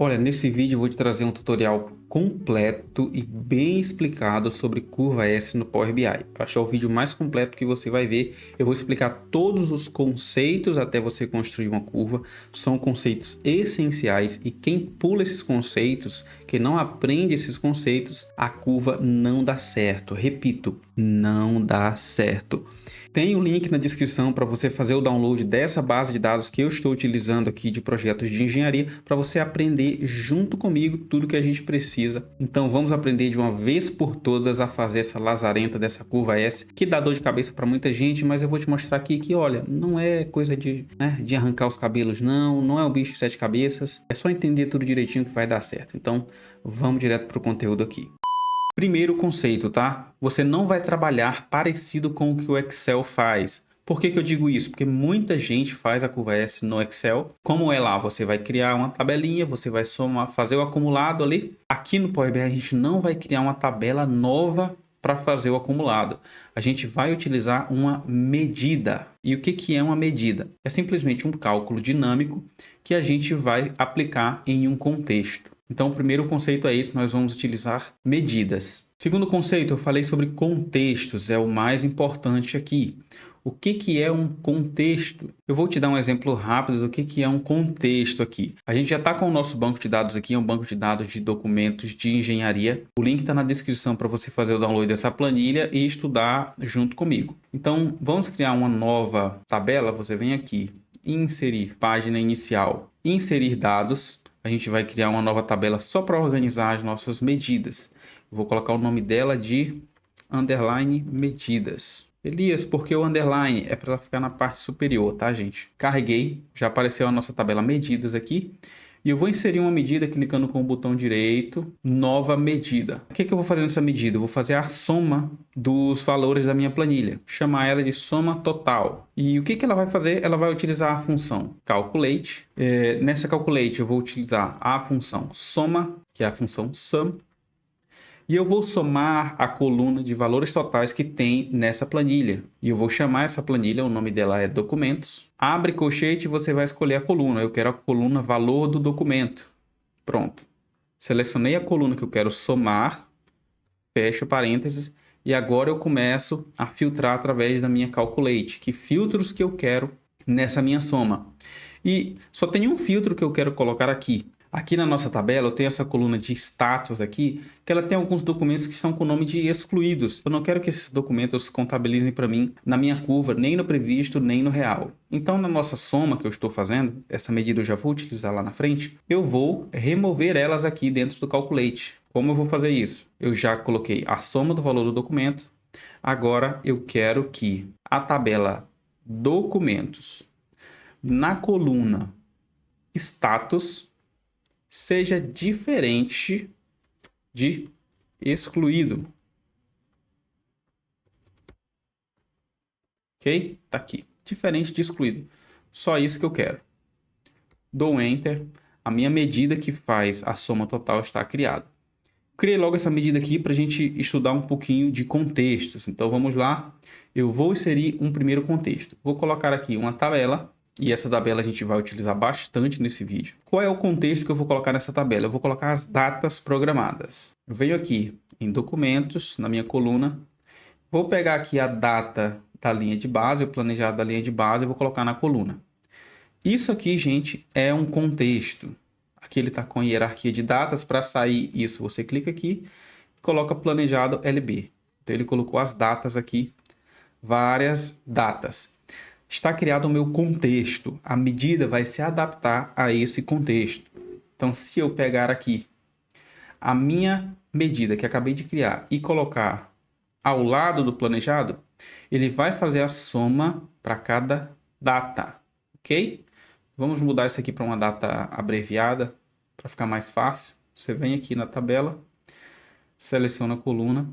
Olha, nesse vídeo eu vou te trazer um tutorial completo e bem explicado sobre curva S no Power BI. Eu acho que é o vídeo mais completo que você vai ver. Eu vou explicar todos os conceitos até você construir uma curva. São conceitos essenciais e quem pula esses conceitos, quem não aprende esses conceitos, a curva não dá certo. Repito, não dá certo. Tem o link na descrição para você fazer o download dessa base de dados que eu estou utilizando aqui de projetos de engenharia para você aprender junto comigo tudo que a gente precisa. Então vamos aprender de uma vez por todas a fazer essa lazarenta dessa curva S, que dá dor de cabeça para muita gente, mas eu vou te mostrar aqui que, olha, não é coisa de arrancar os cabelos, não é um bicho de sete cabeças, é só entender tudo direitinho que vai dar certo. Então vamos direto para o conteúdo aqui. Primeiro conceito, tá? Você não vai trabalhar parecido com o que o Excel faz. Por que eu digo isso? Porque muita gente faz a curva S no Excel. Como é lá, você vai criar uma tabelinha, você vai somar, fazer o acumulado ali. Aqui no Power BI a gente não vai criar uma tabela nova para fazer o acumulado. A gente vai utilizar uma medida. E o que é uma medida? É simplesmente um cálculo dinâmico que a gente vai aplicar em um contexto. Então, o primeiro conceito é esse, nós vamos utilizar medidas. Segundo conceito, eu falei sobre contextos, é o mais importante aqui. O que é um contexto? Eu vou te dar um exemplo rápido do que é um contexto aqui. A gente já está com o nosso banco de dados aqui, é um banco de dados de documentos de engenharia. O link está na descrição para você fazer o download dessa planilha e estudar junto comigo. Então, vamos criar uma nova tabela. Você vem aqui, inserir página inicial, inserir dados. A gente vai criar uma nova tabela só para organizar as nossas medidas. Eu vou colocar o nome dela de underline medidas. Elias, porque o underline é para ela ficar na parte superior, tá, gente? Carreguei, já apareceu a nossa tabela medidas aqui. E eu vou inserir uma medida clicando com o botão direito, nova medida. O que eu vou fazer nessa medida? Eu vou fazer a soma dos valores da minha planilha, chamar ela de soma total. E o que ela vai fazer? Ela vai utilizar a função calculate. Nessa calculate eu vou utilizar a função soma, que é a função sum. E eu vou somar a coluna de valores totais que tem nessa planilha. E eu vou chamar essa planilha, o nome dela é documentos. Abre colchete e você vai escolher a coluna. Eu quero a coluna valor do documento. Pronto. Selecionei a coluna que eu quero somar. Fecho parênteses. E agora eu começo a filtrar através da minha calculate. Que filtros que eu quero nessa minha soma. E só tem um filtro que eu quero colocar aqui. Aqui na nossa tabela eu tenho essa coluna de status aqui, que ela tem alguns documentos que são com o nome de excluídos. Eu não quero que esses documentos contabilizem para mim na minha curva, nem no previsto, nem no real. Então, na nossa soma que eu estou fazendo, essa medida eu já vou utilizar lá na frente, eu vou remover elas aqui dentro do calculate. Como eu vou fazer isso? Eu já coloquei a soma do valor do documento. Agora eu quero que a tabela documentos na coluna status seja diferente de excluído. Ok? Tá aqui. Diferente de excluído. Só isso que eu quero. Dou Enter. A minha medida que faz a soma total está criada. Criei logo essa medida aqui para a gente estudar um pouquinho de contextos. Então vamos lá. Eu vou inserir um primeiro contexto. Vou colocar aqui uma tabela. E essa tabela a gente vai utilizar bastante nesse vídeo. Qual é o contexto que eu vou colocar nessa tabela? Eu vou colocar as datas programadas. Eu venho aqui em documentos, na minha coluna. Vou pegar aqui a data da linha de base, o planejado da linha de base, e vou colocar na coluna. Isso aqui, gente, é um contexto. Aqui ele está com hierarquia de datas. Para sair isso, você clica aqui e coloca planejado LB. Então ele colocou as datas aqui, várias datas. Está criado o meu contexto. A medida vai se adaptar a esse contexto. Então, se eu pegar aqui a minha medida que acabei de criar e colocar ao lado do planejado, ele vai fazer a soma para cada data, ok? Vamos mudar isso aqui para uma data abreviada, para ficar mais fácil. Você vem aqui na tabela, seleciona a coluna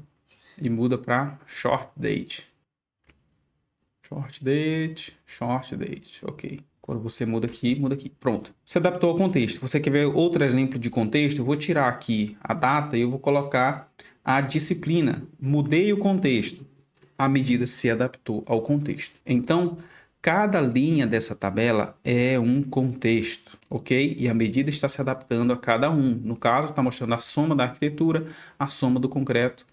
e muda para Short Date. Short date, ok. Quando você muda aqui. Pronto. Você adaptou ao contexto. Você quer ver outro exemplo de contexto? Eu vou tirar aqui a data e eu vou colocar a disciplina. Mudei o contexto. A medida se adaptou ao contexto. Então, cada linha dessa tabela é um contexto, ok? E a medida está se adaptando a cada um. No caso, está mostrando a soma da arquitetura, a soma do concreto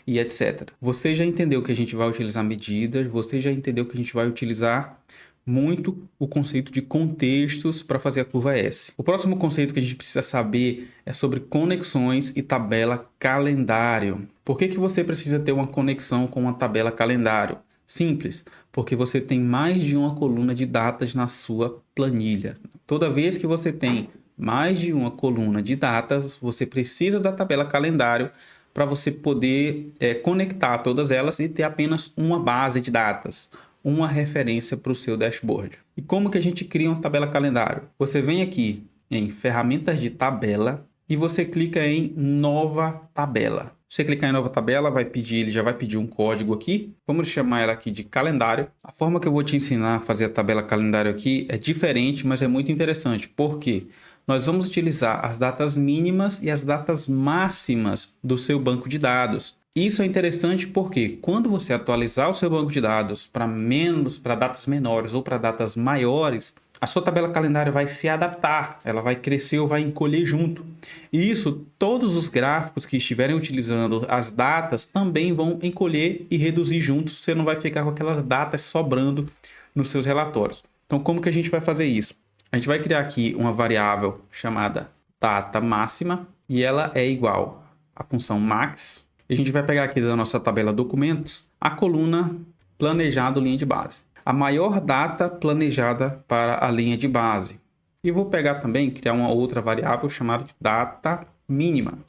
e etc. Você já entendeu que a gente vai utilizar medidas, você já entendeu que a gente vai utilizar muito o conceito de contextos para fazer a curva S. O próximo conceito que a gente precisa saber é sobre conexões e tabela calendário. Por que você precisa ter uma conexão com uma tabela calendário? Simples, porque você tem mais de uma coluna de datas na sua planilha. Toda vez que você tem mais de uma coluna de datas, você precisa da tabela calendário para você poder conectar todas elas e ter apenas uma base de datas, uma referência para o seu dashboard. E como que a gente cria uma tabela calendário? Você vem aqui em ferramentas de tabela e você clica em nova tabela. Você clicar em nova tabela, ele já vai pedir um código aqui. Vamos chamar ela aqui de calendário. A forma que eu vou te ensinar a fazer a tabela calendário aqui é diferente, mas é muito interessante. Por quê? Nós vamos utilizar as datas mínimas e as datas máximas do seu banco de dados. Isso é interessante porque quando você atualizar o seu banco de dados para datas menores ou para datas maiores, a sua tabela calendário vai se adaptar, ela vai crescer ou vai encolher junto. E isso, todos os gráficos que estiverem utilizando as datas também vão encolher e reduzir juntos. Você não vai ficar com aquelas datas sobrando nos seus relatórios. Então, como que a gente vai fazer isso? A gente vai criar aqui uma variável chamada data máxima e ela é igual à função max. E a gente vai pegar aqui da nossa tabela documentos a coluna planejado linha de base. A maior data planejada para a linha de base. E vou pegar também, criar uma outra variável chamada de data mínima.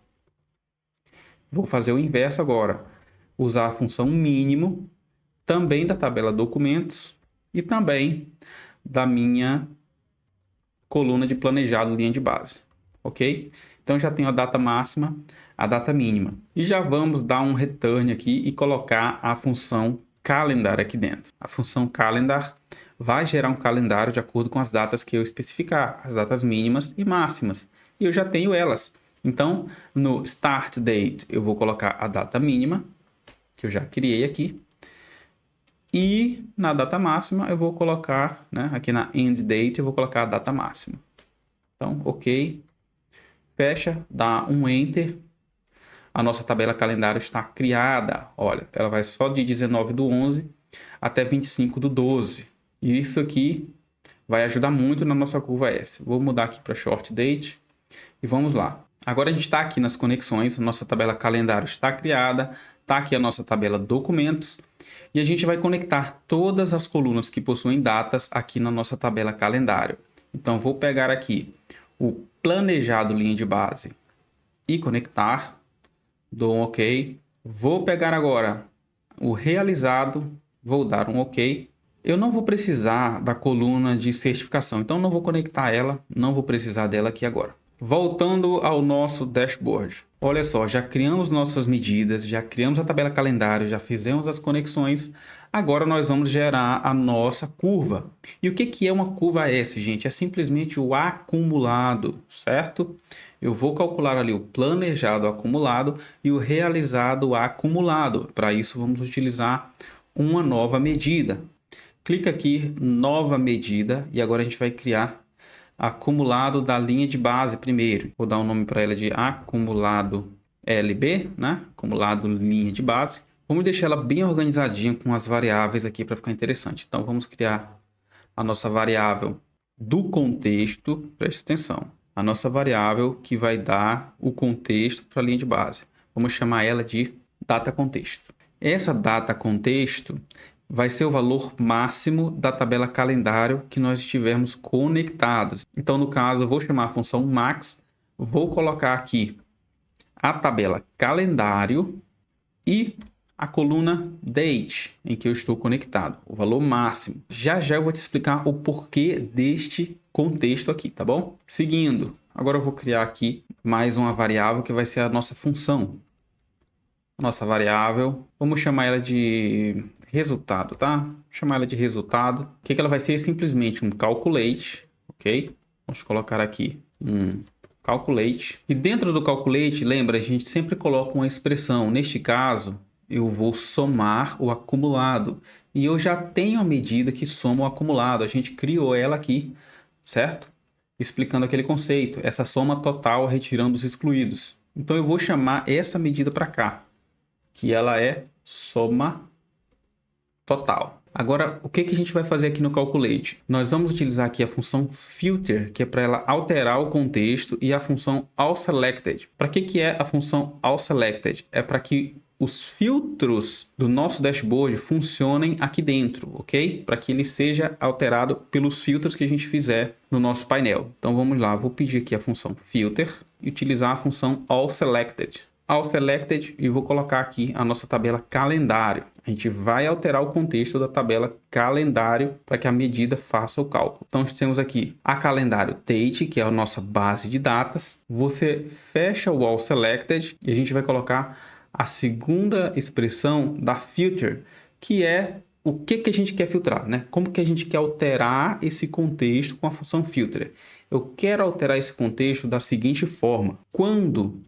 Vou fazer o inverso agora. Usar a função mínimo também da tabela documentos e também da minha coluna de planejado linha de base. Ok? Então já tenho a data máxima, a data mínima. E já vamos dar um return aqui e colocar a função calendar aqui dentro. A função calendar vai gerar um calendário de acordo com as datas que eu especificar, as datas mínimas e máximas. E eu já tenho elas. Então, no start date eu vou colocar a data mínima, que eu já criei aqui. E na data máxima eu vou colocar, aqui na end date eu vou colocar a data máxima. Então, ok. Fecha, dá um enter. A nossa tabela calendário está criada. Olha, ela vai só de 19/11 até 25/12. E isso aqui vai ajudar muito na nossa curva S. Vou mudar aqui para short date e vamos lá. Agora a gente está aqui nas conexões, a nossa tabela calendário está criada, está aqui a nossa tabela documentos e a gente vai conectar todas as colunas que possuem datas aqui na nossa tabela calendário. Então vou pegar aqui o planejado linha de base e conectar, dou um OK. Vou pegar agora o realizado, vou dar um OK. Eu não vou precisar da coluna de certificação, então não vou conectar ela, não vou precisar dela aqui agora. Voltando ao nosso dashboard. Olha só, já criamos nossas medidas, já criamos a tabela calendário, já fizemos as conexões. Agora nós vamos gerar a nossa curva. E o que é uma curva S, gente? É simplesmente o acumulado, certo? Eu vou calcular ali o planejado acumulado e o realizado acumulado. Para isso vamos utilizar uma nova medida. Clica aqui, nova medida, e agora a gente vai criar acumulado da linha de base primeiro. Vou dar um nome para ela de acumulado LB, Acumulado linha de base. Vamos deixar ela bem organizadinha com as variáveis aqui para ficar interessante. Então vamos criar a nossa variável do contexto, preste atenção. A nossa variável que vai dar o contexto para a linha de base. Vamos chamar ela de data contexto. Essa data contexto vai ser o valor máximo da tabela calendário que nós estivermos conectados. Então, no caso, eu vou chamar a função max, vou colocar aqui a tabela calendário e a coluna date, em que eu estou conectado, o valor máximo. Já já eu vou te explicar o porquê deste contexto aqui, tá bom? Seguindo, agora eu vou criar aqui mais uma variável que vai ser a nossa função. Nossa variável, vamos chamar ela de resultado, tá? Vou chamar ela de resultado. O que ela vai ser? Simplesmente um calculate, ok? Vamos colocar aqui um calculate. E dentro do calculate, lembra, a gente sempre coloca uma expressão. Neste caso, eu vou somar o acumulado. e eu já tenho a medida que soma o acumulado. A gente criou ela aqui, certo? Explicando aquele conceito, essa soma total retirando os excluídos. Então eu vou chamar essa medida para cá, que ela é soma total. Agora, o que a gente vai fazer aqui no Calculate? Nós vamos utilizar aqui a função filter, que é para ela alterar o contexto, e a função allSelected. Para que é a função allSelected? É para que os filtros do nosso dashboard funcionem aqui dentro, ok? Para que ele seja alterado pelos filtros que a gente fizer no nosso painel. Então vamos lá, vou pedir aqui a função filter e utilizar a função allSelected. AllSelected, e vou colocar aqui a nossa tabela calendário. A gente vai alterar o contexto da tabela calendário para que a medida faça o cálculo. Então, nós temos aqui a calendário date, que é a nossa base de datas. Você fecha o AllSelected e a gente vai colocar a segunda expressão da filter, que é o que a gente quer filtrar, né? Como que a gente quer alterar esse contexto com a função filter? Eu quero alterar esse contexto da seguinte forma: quando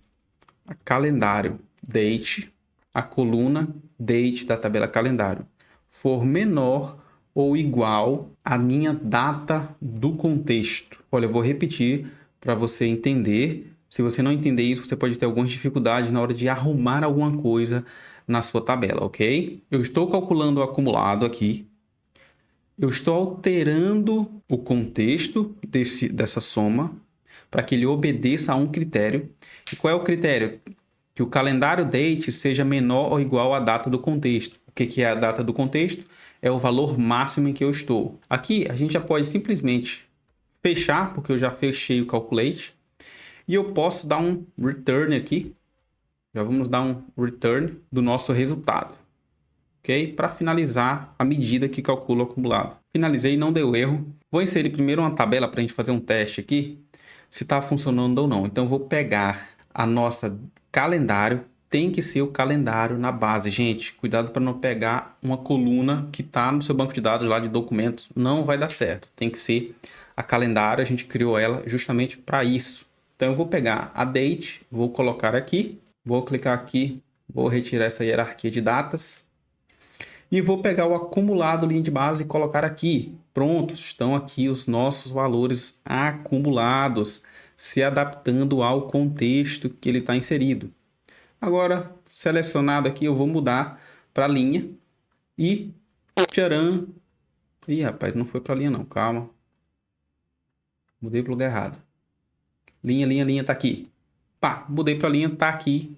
a calendário date, a coluna date da tabela calendário, for menor ou igual à minha data do contexto. Olha, eu vou repetir para você entender. Se você não entender isso, você pode ter algumas dificuldades na hora de arrumar alguma coisa na sua tabela, ok? Eu estou calculando o acumulado aqui. Eu estou alterando o contexto dessa soma para que ele obedeça a um critério. E qual é o critério? Que o calendário date seja menor ou igual à data do contexto. O que é a data do contexto? É o valor máximo em que eu estou. Aqui a gente já pode simplesmente fechar, porque eu já fechei o calculate. E eu posso dar um return aqui. Já vamos dar um return do nosso resultado. Ok? Para finalizar a medida que calcula o acumulado. Finalizei, não deu erro. Vou inserir primeiro uma tabela para a gente fazer um teste aqui, se está funcionando ou não. Então, eu vou pegar a nossa calendário. Tem que ser o calendário na base, gente. Cuidado para não pegar uma coluna que está no seu banco de dados lá de documentos. Não vai dar certo. Tem que ser a calendário. A gente criou ela justamente para isso. Então, eu vou pegar a date, vou colocar aqui. Vou clicar aqui, vou retirar essa hierarquia de datas. E vou pegar o acumulado linha de base e colocar aqui. Pronto, estão aqui os nossos valores acumulados, se adaptando ao contexto que ele está inserido. Agora, selecionado aqui, eu vou mudar para linha e tcharam. Ih, rapaz, não foi para linha não, calma. Mudei para o lugar errado. Linha, tá aqui. Pá, mudei para linha, tá aqui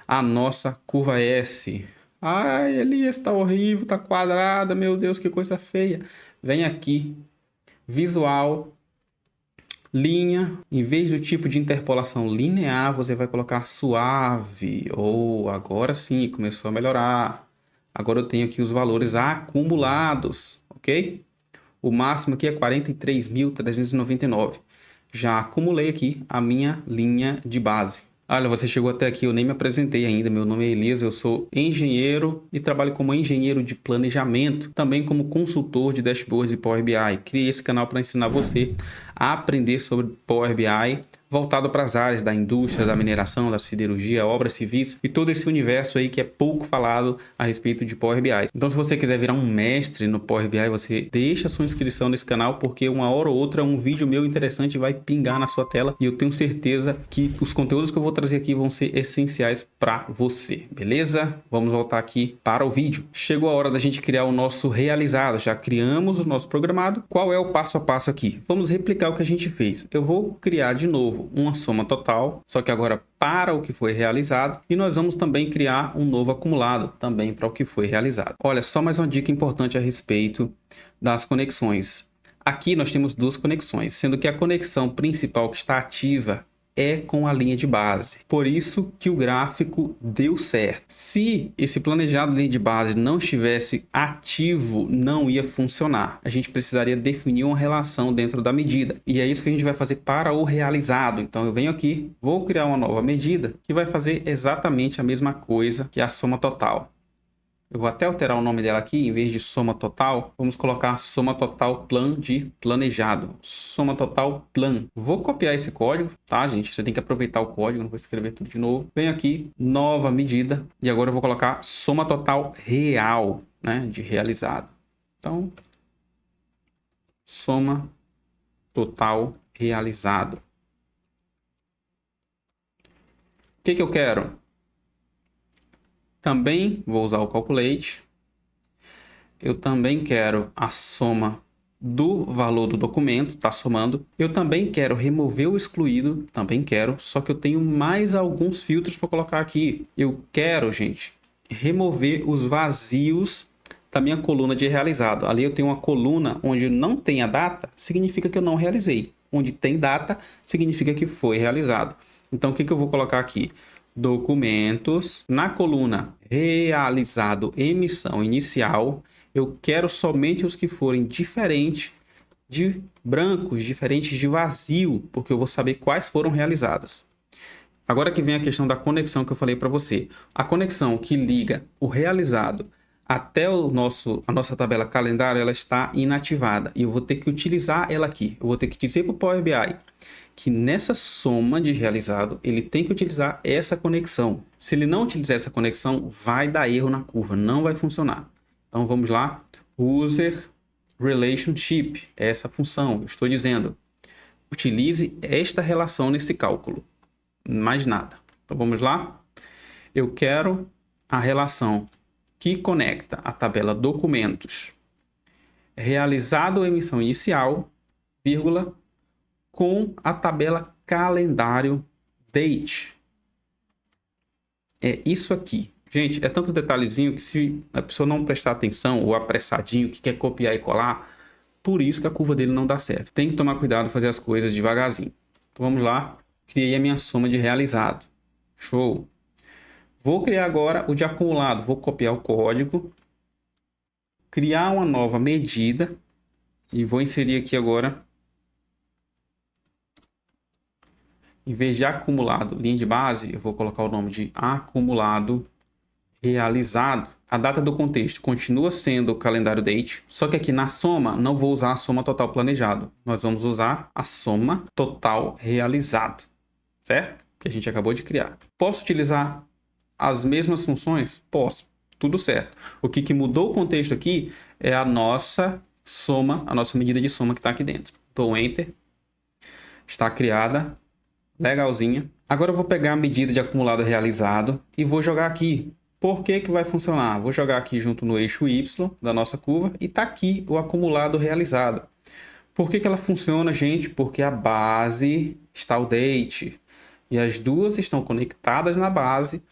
a nossa curva S. Ai, Elias, tá horrível, tá quadrada, meu Deus, que coisa feia. Vem aqui, visual, linha, em vez do tipo de interpolação linear, você vai colocar suave. Ou agora sim, começou a melhorar. Agora eu tenho aqui os valores acumulados, ok? O máximo aqui é 43.399. Já acumulei aqui a minha linha de base. Olha, você chegou até aqui, eu nem me apresentei ainda. Meu nome é Elias, eu sou engenheiro e trabalho como engenheiro de planejamento, também como consultor de dashboards e Power BI. Criei esse canal para ensinar você a aprender sobre Power BI, voltado para as áreas da indústria, da mineração, da siderurgia, obras civis e todo esse universo aí que é pouco falado a respeito de Power BI. Então, se você quiser virar um mestre no Power BI, você deixa a sua inscrição nesse canal, porque uma hora ou outra um vídeo meu interessante vai pingar na sua tela e eu tenho certeza que os conteúdos que eu vou trazer aqui vão ser essenciais para você, beleza? Vamos voltar aqui para o vídeo. Chegou a hora da gente criar o nosso realizado. Já criamos o nosso programado. Qual é o passo a passo aqui? Vamos replicar o que a gente fez. Eu vou criar de novo uma soma total, só que agora para o que foi realizado, e nós vamos também criar um novo acumulado também para o que foi realizado. Olha, só mais uma dica importante a respeito das conexões. Aqui nós temos duas conexões, sendo que a conexão principal que está ativa é com a linha de base. Por isso que o gráfico deu certo. Se esse planejado linha de base não estivesse ativo, não ia funcionar. A gente precisaria definir uma relação dentro da medida. E é isso que a gente vai fazer para o realizado. Então eu venho aqui, vou criar uma nova medida que vai fazer exatamente a mesma coisa que a soma total. Eu vou até alterar o nome dela aqui, em vez de soma total, vamos colocar soma total plan de planejado. Soma total plan. Vou copiar esse código, tá, gente? Você tem que aproveitar o código, não vou escrever tudo de novo. Venho aqui, nova medida, e agora eu vou colocar soma total real, né, de realizado. Então, soma total realizado. O que eu quero? Também vou usar o calculate. Eu também quero a soma do valor do documento, tá somando. Eu também quero remover o excluído, também quero, só que eu tenho mais alguns filtros para colocar aqui. Eu quero, gente, remover os vazios da minha coluna de realizado. Ali eu tenho uma coluna onde não tem a data, significa que eu não realizei. Onde tem data, significa que foi realizado. Então, o que eu vou colocar aqui? Documentos, na coluna realizado emissão inicial, eu quero somente os que forem diferentes de brancos, diferentes de vazio, porque eu vou saber quais foram realizados. Agora que vem a questão da conexão que eu falei para você. A conexão que liga o realizado até a nossa tabela calendário, ela está inativada. E eu vou ter que utilizar ela aqui. Eu vou ter que dizer para o Power BI que nessa soma de realizado, ele tem que utilizar essa conexão. Se ele não utilizar essa conexão, vai dar erro na curva, não vai funcionar. Então vamos lá. User Relationship, essa função, eu estou dizendo. Utilize esta relação nesse cálculo. Mais nada. Então vamos lá. Eu quero a relação que conecta a tabela documentos realizado emissão inicial, vírgula, com a tabela calendário date. É isso aqui. Gente, é tanto detalhezinho que se a pessoa não prestar atenção ou apressadinho que quer copiar e colar, por isso que a curva dele não dá certo. Tem que tomar cuidado e fazer as coisas devagarzinho. Então vamos lá. Criei a minha soma de realizado. Show. Vou criar agora o de acumulado. Vou copiar o código. Criar uma nova medida. E vou inserir aqui agora. Em vez de acumulado, linha de base, eu vou colocar o nome de acumulado realizado. A data do contexto continua sendo o calendário date, só que aqui na soma não vou usar a soma total planejado. Nós vamos usar a soma total realizado, certo? Que a gente acabou de criar. Posso utilizar as mesmas funções? Posso. Tudo certo. O que mudou o contexto aqui é a nossa soma, a nossa medida de soma que está aqui dentro. Dou Enter. Está criada. Legalzinha. Agora eu vou pegar a medida de acumulado realizado e vou jogar aqui. Por que vai funcionar? Vou jogar aqui junto no eixo Y da nossa curva e está aqui o acumulado realizado. Por que ela funciona, gente? Porque a base está o date e as duas estão conectadas na base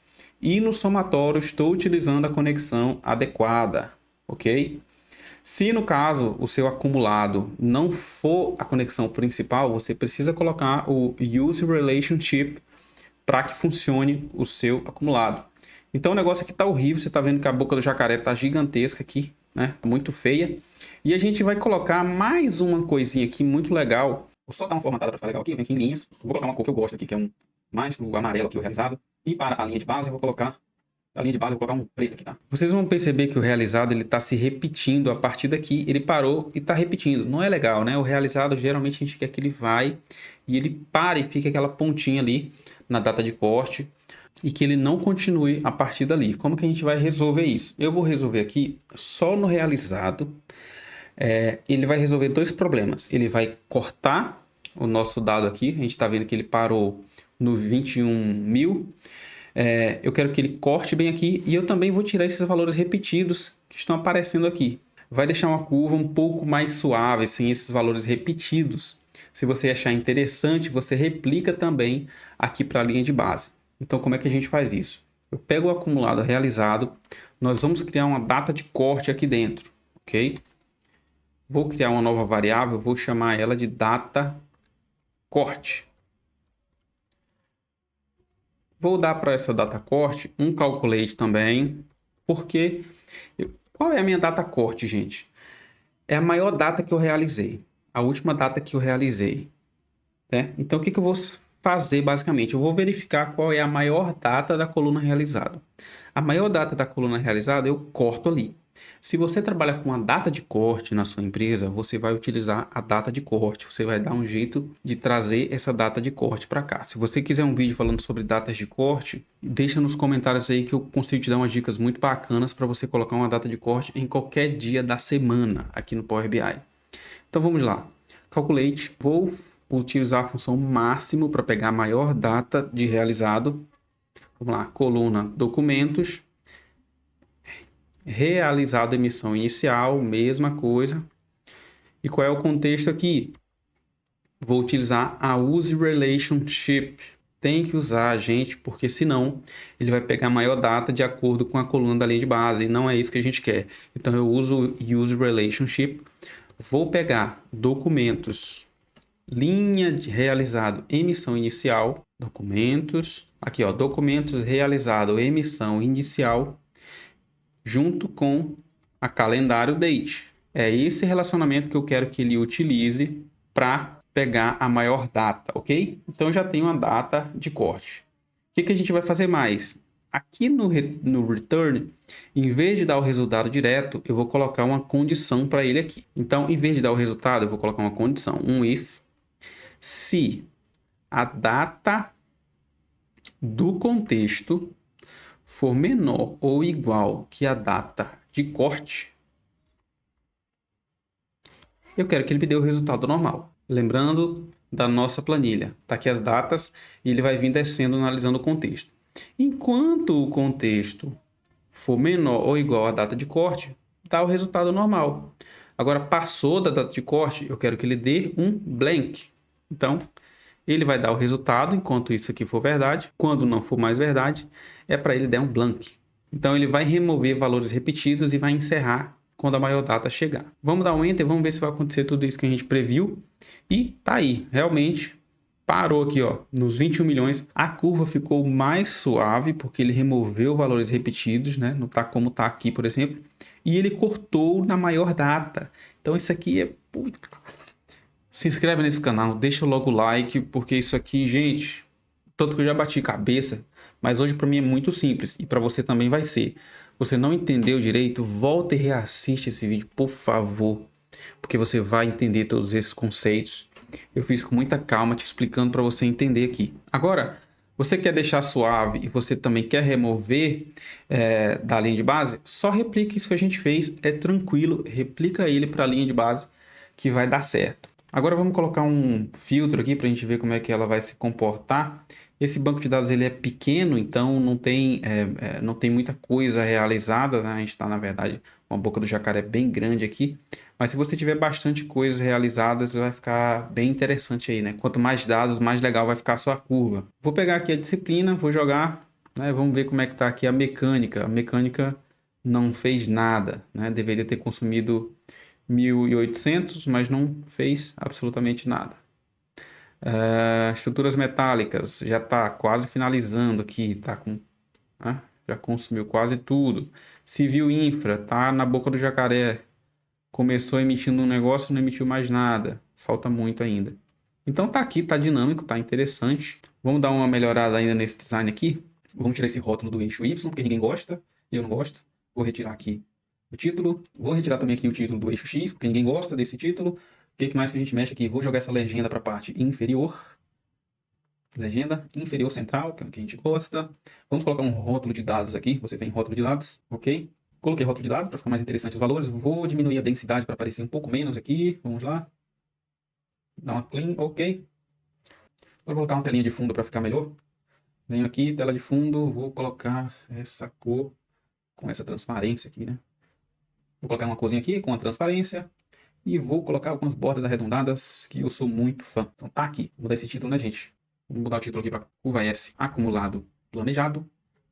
e no somatório estou utilizando a conexão adequada, ok? Se no caso o seu acumulado não for a conexão principal, você precisa colocar o Use Relationship para que funcione o seu acumulado. Então o negócio aqui tá horrível, você tá vendo que a boca do jacaré tá gigantesca aqui, né? Muito feia. E a gente vai colocar mais uma coisinha aqui muito legal. Vou só dar uma formatada para ficar legal aqui, vem aqui em linhas. Vou colocar uma cor que eu gosto aqui, que é mais pro amarelo aqui, o realizado. E para a linha de base eu vou colocar a linha de base, eu vou colocar um preto aqui, tá? Vocês vão perceber que o realizado, ele tá se repetindo a partir daqui. Ele parou e tá repetindo. Não é legal, né? O realizado, geralmente, a gente quer que ele vai e ele pare e fica aquela pontinha ali na data de corte e que ele não continue a partir dali. Como que a gente vai resolver isso? Eu vou resolver aqui só no realizado. Ele vai resolver dois problemas. Ele vai cortar o nosso dado aqui. A gente tá vendo que ele parou no 21.000. Eu quero que ele corte bem aqui e eu também vou tirar esses valores repetidos que estão aparecendo aqui. Vai deixar uma curva um pouco mais suave, sem esses valores repetidos. Se você achar interessante, você replica também aqui para a linha de base. Então, como é que a gente faz isso? Eu pego o acumulado realizado, nós vamos criar uma data de corte aqui dentro, ok? Vou criar uma nova variável, vou chamar ela de data corte. Vou dar para essa data corte um calculate também, porque qual é a minha data corte, gente? É a maior data que eu realizei, a última data que eu realizei, né? Então, o que eu vou fazer basicamente? Eu vou verificar qual é a maior data da coluna realizada. A maior data da coluna realizada eu corto ali. Se você trabalha com a data de corte na sua empresa, você vai utilizar a data de corte. Você vai dar um jeito de trazer essa data de corte para cá. Se você quiser um vídeo falando sobre datas de corte, deixa nos comentários aí que eu consigo te dar umas dicas muito bacanas para você colocar uma data de corte em qualquer dia da semana aqui no Power BI. Então vamos lá. Calculate. Vou utilizar a função máximo para pegar a maior data de realizado. Vamos lá. Coluna documentos. Realizado emissão inicial, mesma coisa. E qual é o contexto aqui? Vou utilizar a use relationship. Tem que usar, gente, porque senão ele vai pegar a maior data de acordo com a coluna da linha de base. E não é isso que a gente quer. Então eu uso use relationship. Vou pegar documentos, linha de realizado, emissão inicial, documentos. Aqui, ó, documentos realizado, emissão inicial, junto com a calendário date. É esse relacionamento que eu quero que ele utilize para pegar a maior data, ok? Então eu já tenho uma data de corte. O que a gente vai fazer mais? Aqui no return, em vez de dar o resultado direto, eu vou colocar uma condição para ele aqui. Então, em vez de dar o resultado, eu vou colocar uma condição, um if, se a data do contexto for menor ou igual que a data de corte, eu quero que ele me dê o resultado normal. Lembrando da nossa planilha, tá aqui as datas e ele vai vir descendo analisando o contexto. Enquanto o contexto for menor ou igual à data de corte, dá o resultado normal. Agora, passou da data de corte, eu quero que ele dê um blank. Então, ele vai dar o resultado enquanto isso aqui for verdade. Quando não for mais verdade, é para ele dar um blank. Então, ele vai remover valores repetidos e vai encerrar quando a maior data chegar. Vamos dar um enter, vamos ver se vai acontecer tudo isso que a gente previu. E tá aí, realmente parou aqui, ó, nos 21 milhões. A curva ficou mais suave porque ele removeu valores repetidos, né? Não tá como tá aqui, por exemplo. E ele cortou na maior data. Então isso aqui é... Se inscreve nesse canal, deixa logo o like, porque isso aqui, gente, tanto que eu já bati cabeça, mas hoje para mim é muito simples e para você também vai ser. Você não entendeu direito, volta e reassiste esse vídeo, por favor, porque você vai entender todos esses conceitos. Eu fiz com muita calma te explicando para você entender aqui. Agora, você quer deixar suave e você também quer remover da linha de base, só replique isso que a gente fez, é tranquilo, replica ele para a linha de base que vai dar certo. Agora vamos colocar um filtro aqui para a gente ver como é que ela vai se comportar. Esse banco de dados ele é pequeno, então não tem muita coisa realizada, né? A gente está, na verdade, uma boca do jacaré bem grande aqui. Mas se você tiver bastante coisas realizadas, vai ficar bem interessante aí, né? Quanto mais dados, mais legal vai ficar a sua curva. Vou pegar aqui a disciplina, vou jogar, né? Vamos ver como é que está aqui a mecânica. A mecânica não fez nada, né? Deveria ter consumido 1.800, mas não fez absolutamente nada. Estruturas metálicas, já está quase finalizando aqui, tá com, né? Já consumiu quase tudo. Civil infra, tá na boca do jacaré. Começou emitindo um negócio, não emitiu mais nada. Falta muito ainda. Então tá aqui, tá dinâmico, tá interessante. Vamos dar uma melhorada ainda nesse design aqui. Vamos tirar esse rótulo do eixo Y, porque ninguém gosta. Eu não gosto. Vou retirar aqui o título. Vou retirar também aqui o título do eixo X, porque ninguém gosta desse título. O que mais que a gente mexe aqui? Vou jogar essa legenda para a parte inferior. Legenda inferior central, que é o que a gente gosta. Vamos colocar um rótulo de dados aqui. Você tem rótulo de dados, ok? Coloquei rótulo de dados para ficar mais interessante os valores. Vou diminuir a densidade para aparecer um pouco menos aqui. Vamos lá. Dá uma clean, ok. Vou colocar uma telinha de fundo para ficar melhor. Venho aqui, tela de fundo. Vou colocar essa cor com essa transparência aqui, né? Vou colocar uma corzinha aqui com a transparência. E vou colocar algumas bordas arredondadas que eu sou muito fã. Então tá aqui. Vou mudar esse título, né, gente? Vou mudar o título aqui para curva S acumulado planejado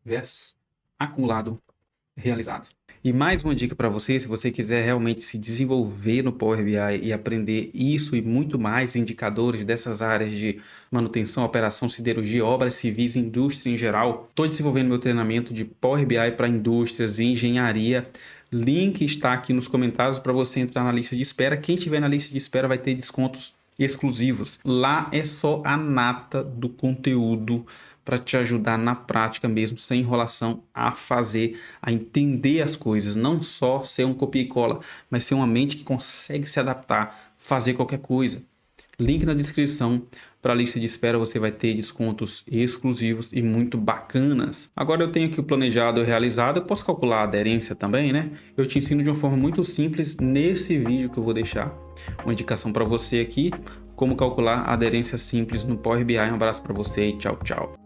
versus acumulado realizado. E mais uma dica para você, se você quiser realmente se desenvolver no Power BI e aprender isso e muito mais indicadores dessas áreas de manutenção, operação, siderurgia, obras civis, indústria em geral, estou desenvolvendo meu treinamento de Power BI para indústrias e engenharia. Link está aqui nos comentários para você entrar na lista de espera. Quem tiver na lista de espera vai ter descontos exclusivos. Lá é só a nata do conteúdo para te ajudar na prática mesmo, sem enrolação, a fazer, a entender as coisas, não só ser um copia e cola, mas ser uma mente que consegue se adaptar, fazer qualquer coisa. Link na descrição. Para a lista de espera você vai ter descontos exclusivos e muito bacanas. Agora eu tenho aqui o planejado e realizado, eu posso calcular a aderência também, né? Eu te ensino de uma forma muito simples nesse vídeo que eu vou deixar uma indicação para você aqui, como calcular a aderência simples no Power BI. Um abraço para você e tchau, tchau.